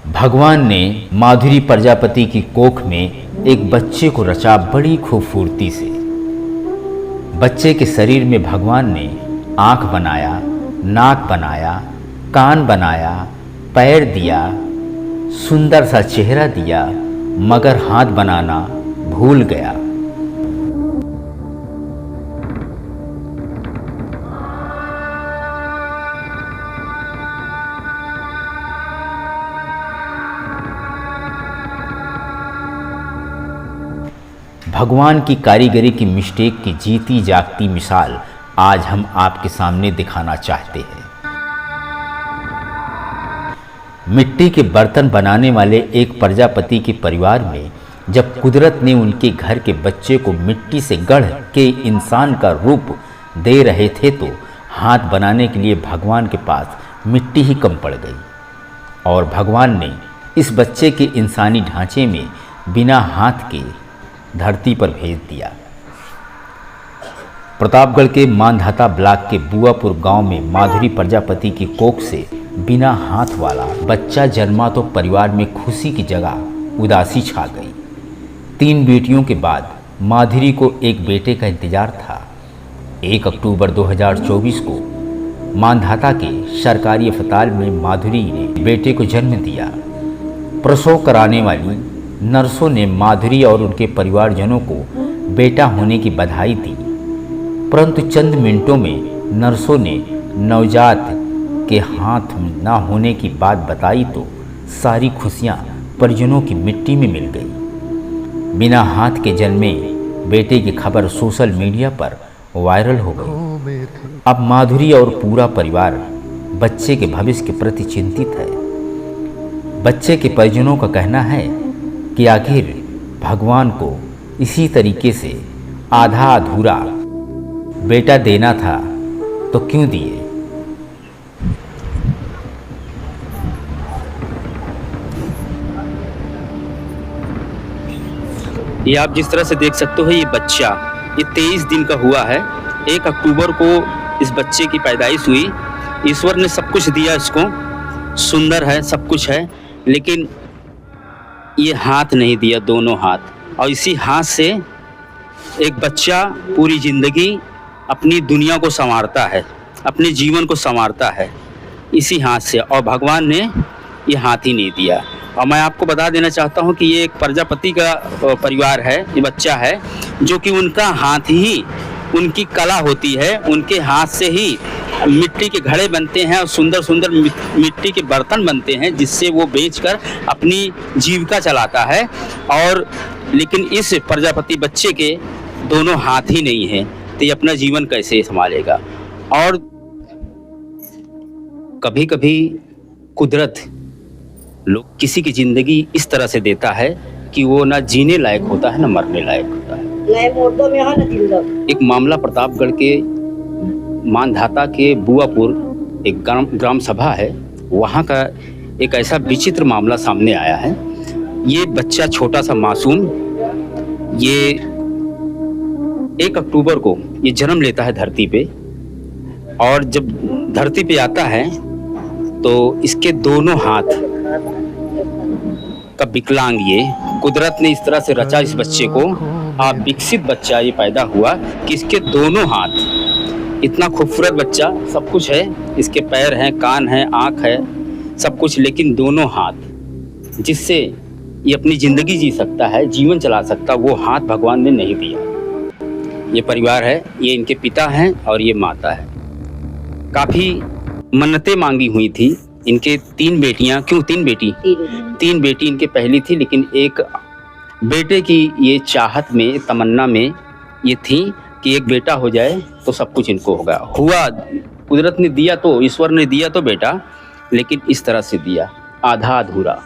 भगवान ने माधुरी प्रजापति की कोख में एक बच्चे को रचा बड़ी खूबसूरती से। बच्चे के शरीर में भगवान ने आँख बनाया, नाक बनाया, कान बनाया, पैर दिया, सुंदर सा चेहरा दिया, मगर हाथ बनाना भूल गया। भगवान की कारीगरी की मिस्टेक की जीती जागती मिसाल आज हम आपके सामने दिखाना चाहते हैं। मिट्टी के बर्तन बनाने वाले एक प्रजापति के परिवार में जब कुदरत ने उनके घर के बच्चे को मिट्टी से गढ़ के इंसान का रूप दे रहे थे तो हाथ बनाने के लिए भगवान के पास मिट्टी ही कम पड़ गई और भगवान ने इस बच्चे के इंसानी ढांचे में बिना हाथ के धरती पर भेज दिया। प्रतापगढ़ के मानधाता ब्लॉक के बुआपुर गांव में माधुरी प्रजापति की कोख से बिना हाथ वाला बच्चा जन्मा तो परिवार में खुशी की जगह उदासी छा गई। 3 बेटियों के बाद माधुरी को एक बेटे का इंतजार था। 1 अक्टूबर 2024 को मानधाता के सरकारी अस्पताल में माधुरी ने बेटे को जन्म दिया। प्रसव कराने वाली नर्सों ने माधुरी और उनके परिवारजनों को बेटा होने की बधाई दी, परंतु चंद मिनटों में नर्सों ने नवजात के हाथ न होने की बात बताई तो सारी खुशियां परिजनों की मिट्टी में मिल गई। बिना हाथ के जन्मे बेटे की खबर सोशल मीडिया पर वायरल हो गई। अब माधुरी और पूरा परिवार बच्चे के भविष्य के प्रति चिंतित है। बच्चे के परिजनों का कहना है कि आखिर भगवान को इसी तरीके से आधा अधूरा बेटा देना था तो क्यों दिए। ये आप जिस तरह से देख सकते हो, ये बच्चा ये 23 दिन का हुआ है। 1 अक्टूबर को इस बच्चे की पैदाइश हुई। ईश्वर ने सब कुछ दिया इसको, सुंदर है, सब कुछ है, लेकिन ये हाथ नहीं दिया, दोनों हाथ। और इसी हाथ से एक बच्चा पूरी ज़िंदगी अपनी दुनिया को संवारता है, अपने जीवन को संवारता है इसी हाथ से, और भगवान ने ये हाथ ही नहीं दिया। और मैं आपको बता देना चाहता हूँ कि ये एक प्रजापति का परिवार है, ये बच्चा है जो कि उनका हाथ ही उनकी कला होती है। उनके हाथ से ही मिट्टी के घड़े बनते हैं और सुंदर सुंदर मिट्टी के बर्तन बनते हैं, जिससे वो बेचकर अपनी जीविका चलाता है। और लेकिन इस प्रजापति बच्चे के दोनों हाथ ही नहीं हैं, तो ये अपना जीवन कैसे संभालेगा। और कभी कभी कुदरत लोग किसी की ज़िंदगी इस तरह से देता है कि वो ना जीने लायक होता है ना मरने लायक होता है। एक मामला प्रतापगढ़ के मानधाता के बुआपुर एक ग्राम सभा है, वहाँ का एक ऐसा विचित्र मामला सामने आया है। ये बच्चा छोटा सा मासूम, ये 1 अक्टूबर को ये जन्म लेता है धरती पे, और जब धरती पे आता है तो इसके दोनों हाथ का विकलांग, ये कुदरत ने इस तरह से रचा इस बच्चे को, विकसित बच्चा ये पैदा हुआ कि इसके दोनों हाथ, इतना खूबसूरत बच्चा, सब कुछ है, इसके पैर हैं, कान हैं, आँख है, सब कुछ, लेकिन दोनों हाथ जिससे ये अपनी ज़िंदगी जी सकता है, जीवन चला सकता, वो हाथ भगवान ने नहीं दिया। ये परिवार है, ये इनके पिता हैं और ये माता है। काफ़ी मन्नतें मांगी हुई थी। इनके 3 बेटियां, क्यों 3 बेटी? 3 बेटी इनके पहली थी, लेकिन एक बेटे की ये चाहत में, तमन्ना में ये थी कि एक बेटा हो जाए तो सब कुछ इनको होगा। हुआ, कुदरत ने दिया तो, ईश्वर ने दिया तो बेटा, लेकिन इस तरह से दिया, आधा अधूरा।